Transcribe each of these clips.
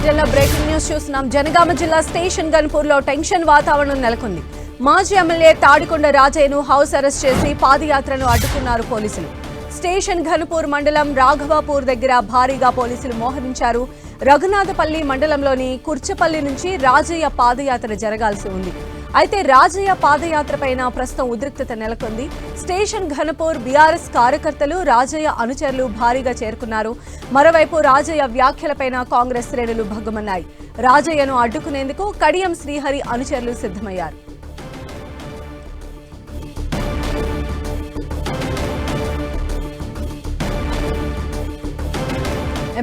బులెటిన్లో breaking news చూస్తున్నాం. జనగామ జిల్లా స్టేషన్ గన్పూర్లో టెన్షన్ వాతావరణం నెలకొంది. మాజీ ఎమ్మెల్యే తాడికొండ రాజయ్యను హౌస్ అరెస్ట్ చేసి పాదయాత్రను అడ్డుకున్నారు పోలీసులు. స్టేషన్ ఘనపూర్ మండలం రాఘవాపూర్ దగ్గర భారీగా పోలీసులు మోహరించారు. రఘునాథపల్లి మండలంలోని కుర్చపల్లి నుంచి రాజయ్య పాదయాత్ర జరగాల్సి ఉంది. అయితే రాజయ్య పాదయాత్రపైన ప్రస్తుతం ఉద్రిక్తత నెలకొంది. స్టేషన్ ఘనపూర్ బీఆర్ఎస్ కార్యకర్తలు, రాజయ్య అనుచరులు భారీగా చేరుకున్నారు. మరోవైపు రాజయ్య వ్యాఖ్యలపైన కాంగ్రెస్ శ్రేణులు భగ్గుమన్నాయి. రాజయ్యను అడ్డుకునేందుకు కడియం శ్రీహరి అనుచరులు సిద్ధమయ్యారు.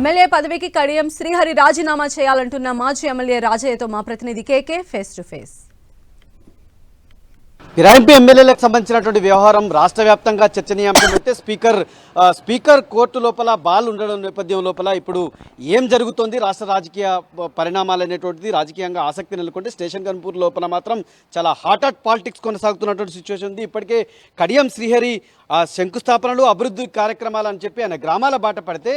ఎమ్మెల్యే పదవికి కడియం శ్రీహరి రాజీనామా చేయాలంటున్న మాజీ ఎమ్మెల్యే రాజయ్యతో మా ప్రతినిధి కేకే ఫేస్ టు ఫేస్. ఫిరాయింపు ఎమ్మెల్యేలకు సంబంధించినటువంటి వ్యవహారం రాష్ట్ర వ్యాప్తంగా చర్చనీయాంశం అయితే స్పీకర్ కోర్టు లోపల బాల్ ఉండడం నేపథ్యం లోపల ఇప్పుడు ఏం జరుగుతోంది, రాష్ట్ర రాజకీయ పరిణామాలు అనేటువంటిది రాజకీయంగా ఆసక్తి నెలకొంటే స్టేషన్ గన్పూర్ లోపల మాత్రం చాలా హాట్ పాలిటిక్స్ కొనసాగుతున్నటువంటి సిచ్యువేషన్ ఉంది. ఇప్పటికే కడియం శ్రీహరి శంకుస్థాపనలు, అభివృద్ధి కార్యక్రమాలు అని చెప్పి ఆయన గ్రామాల బాట పడితే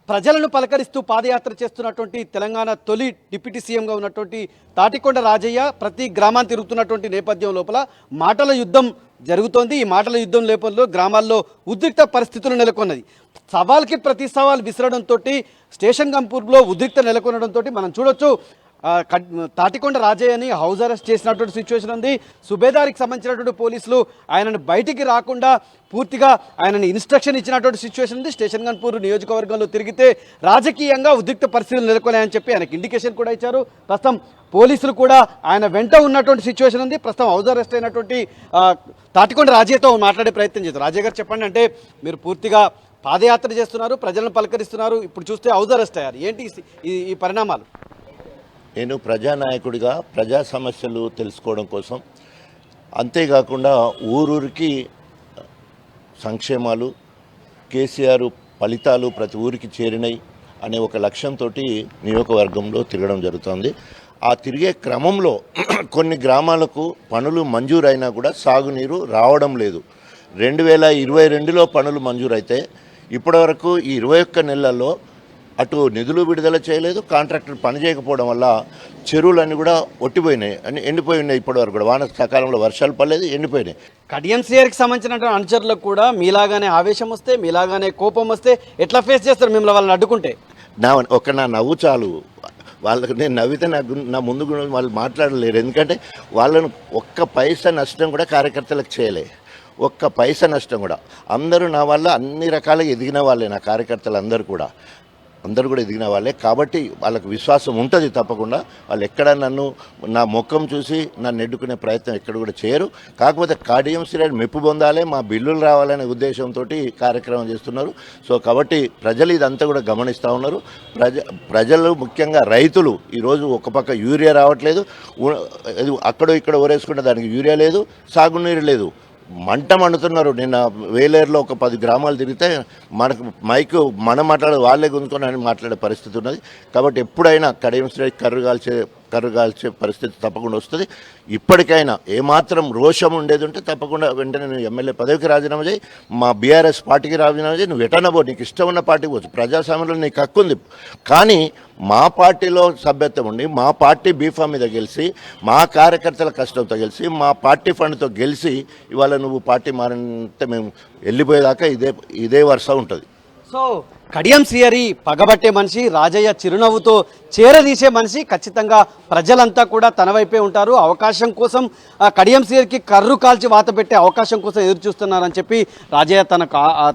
ప్రజలను పలకరిస్తూ పాదయాత్ర చేస్తున్నటువంటి తెలంగాణ తొలి డిప్యూటీ సీఎంగా ఉన్నటువంటి తాటికొండ రాజయ్య ప్రతి గ్రామాన్ని తిరుగుతున్నటువంటి నేపథ్యం లోపల మాటల యుద్ధం జరుగుతోంది. ఈ మాటల యుద్ధం లేపల్లో గ్రామాల్లో ఉద్రిక్త పరిస్థితులు నెలకొన్నది. సవాల్కి ప్రతి సవాల్ విసరడంతో స్టేషన్ గన్పూర్లో ఉద్రిక్త నెలకొనడంతో మనం చూడొచ్చు తాటికొండ రాజయ్యని హౌస్ అరెస్ట్ చేసినటువంటి సిచ్యువేషన్ ఉంది. సుబేదారికి సంబంధించినటువంటి పోలీసులు ఆయనను బయటికి రాకుండా పూర్తిగా ఆయనని ఇన్స్ట్రక్షన్ ఇచ్చినటువంటి సిచ్యువేషన్ ఉంది. స్టేషన్ గన్పూర్ నియోజకవర్గంలో తిరిగితే రాజకీయంగా ఉద్రిక్త పరిస్థితులు నెలకొన్నాయని చెప్పి ఆయనకు ఇండికేషన్ కూడా ఇచ్చారు. ప్రస్తుతం పోలీసులు కూడా ఆయన వెంట ఉన్నటువంటి సిచ్యువేషన్ ఉంది. ప్రస్తుతం హౌస్ అరెస్ట్ అయినటువంటి తాటికొండ రాజయ్యతో మాట్లాడే ప్రయత్నం చేస్తారు. రాజయ్య గారు చెప్పండి, అంటే మీరు పూర్తిగా పాదయాత్ర చేస్తున్నారు, ప్రజలను పలకరిస్తున్నారు, ఇప్పుడు చూస్తే హౌస్ అరెస్ట్ అయ్యారు, ఏంటి ఈ పరిణామాలు? నేను ప్రజానాయకుడిగా ప్రజా సమస్యలు తెలుసుకోవడం కోసం, అంతేకాకుండా ఊరూరికి సంక్షేమాలు, కేసీఆర్ ఫలితాలు ప్రతి ఊరికి చేరినాయి అనే ఒక లక్ష్యంతో నియోజకవర్గంలో తిరగడం జరుగుతుంది. ఆ తిరిగే క్రమంలో కొన్ని గ్రామాలకు పనులు మంజూరైనా కూడా సాగునీరు రావడం లేదు. 2022లో పనులు మంజూరైతే ఇప్పటివరకు ఈ 21 నెలల్లో అటు నిధులు విడుదల చేయలేదు, కాంట్రాక్టర్ పని చేయకపోవడం వల్ల చెరువులన్నీ కూడా ఒట్టిపోయినాయి, అన్ని ఎండిపోయి ఉన్నాయి. ఇప్పటివరకు కూడా వాన సకాలంలో వర్షాలు పడలేదు, ఎండిపోయినాయి. కడియం శ్రీహరికి సంబంధించిన అనుచరులకు కూడా మీలాగానే ఆవేశం వస్తే, మీలాగానే కోపం వస్తే ఎట్లా ఫేస్ చేస్తారు మిమ్మల్ని వాళ్ళని అడ్డుకుంటే? నా నవ్వు చాలు. వాళ్ళకి నేను నవ్వితే నా ముందు కూడా వాళ్ళు మాట్లాడలేరు. ఎందుకంటే వాళ్ళను ఒక్క పైసా నష్టం కూడా కార్యకర్తలకు చేయలే, ఒక్క పైసా నష్టం కూడా. అందరూ నా వల్ల అన్ని రకాలుగా ఎదిగిన వాళ్ళే, నా కార్యకర్తలు అందరూ కూడా ఎదిగిన వాళ్ళే. కాబట్టి వాళ్ళకు విశ్వాసం ఉంటుంది. తప్పకుండా వాళ్ళు ఎక్కడ నా ముఖం చూసి నన్ను ఎడ్డుకునే ప్రయత్నం ఎక్కడ కూడా చేయరు. కాకపోతే కడియం శ్రీహరి మెప్పు పొందాలి, మా బిల్లులు రావాలనే ఉద్దేశంతో కార్యక్రమం చేస్తున్నారు. సో కాబట్టి ప్రజలు ఇదంతా కూడా గమనిస్తూ ఉన్నారు. ప్రజలు ముఖ్యంగా రైతులు ఈరోజు ఒక పక్క యూరియా రావట్లేదు, అక్కడో ఇక్కడ ఊరేసుకుంటే దానికి యూరియా లేదు, సాగునీరు లేదు, మంట మండుతున్నారు. నిన్న వేలేరులో ఒక 10 గ్రామాలు తిరిగితే మనకు మైకు మనం వాళ్ళే గుంజుకొని అని మాట్లాడే పరిస్థితి ఉన్నది. కాబట్టి ఎప్పుడైనా కడియం శ్రీహరి కర్రు కాల్చే పరిస్థితి తప్పకుండా వస్తుంది. ఇప్పటికైనా ఏమాత్రం రోషం ఉండేది ఉంటే తప్పకుండా వెంటనే నేను ఎమ్మెల్యే పదవికి రాజీనామా చేయి, మా బీఆర్ఎస్ పార్టీకి రాజీనామా చేయి, నువ్వు ఎటనబో, నీకు ఇష్టం ఉన్న పార్టీకి పోవచ్చు, ప్రజాస్వామ్యంలో నీకు హక్కు ఉంది. కానీ మా పార్టీలో సభ్యత్వం ఉండి, మా పార్టీ బీఫామ్ మీద గెలిచి, మా కార్యకర్తల కష్టంతో గెలిచి, మా పార్టీ ఫండ్తో గెలిచి ఇవాళ నువ్వు పార్టీ మారంటే మేము వెళ్ళిపోయేదాకా ఇదే వరుస ఉంటుంది. సో కడియం శ్రీహరి పగబట్టే మనిషి, రాజయ్య చిరునవ్వుతో చేరదీసే మనిషి. ఖచ్చితంగా ప్రజలంతా కూడా తన వైపే ఉంటారు. అవకాశం కోసం కడియం శ్రీహరికి కర్రు కాల్చి వాత పెట్టే అవకాశం కోసం ఎదురు చూస్తున్నారని చెప్పి రాజయ్య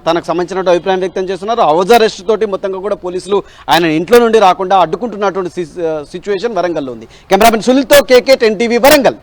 తనకు సంబంధించిన అభిప్రాయం వ్యక్తం చేస్తున్నారు. హౌస్ అరెస్ట్ తోటి మొత్తంగా కూడా పోలీసులు ఆయన ఇంట్లో నుండి రాకుండా అడ్డుకుంటున్నటువంటి సిచ్యువేషన్ వరంగల్లో ఉంది. కెమెరామెన్ సునీల్తో కేకే 10 టీవీ వరంగల్.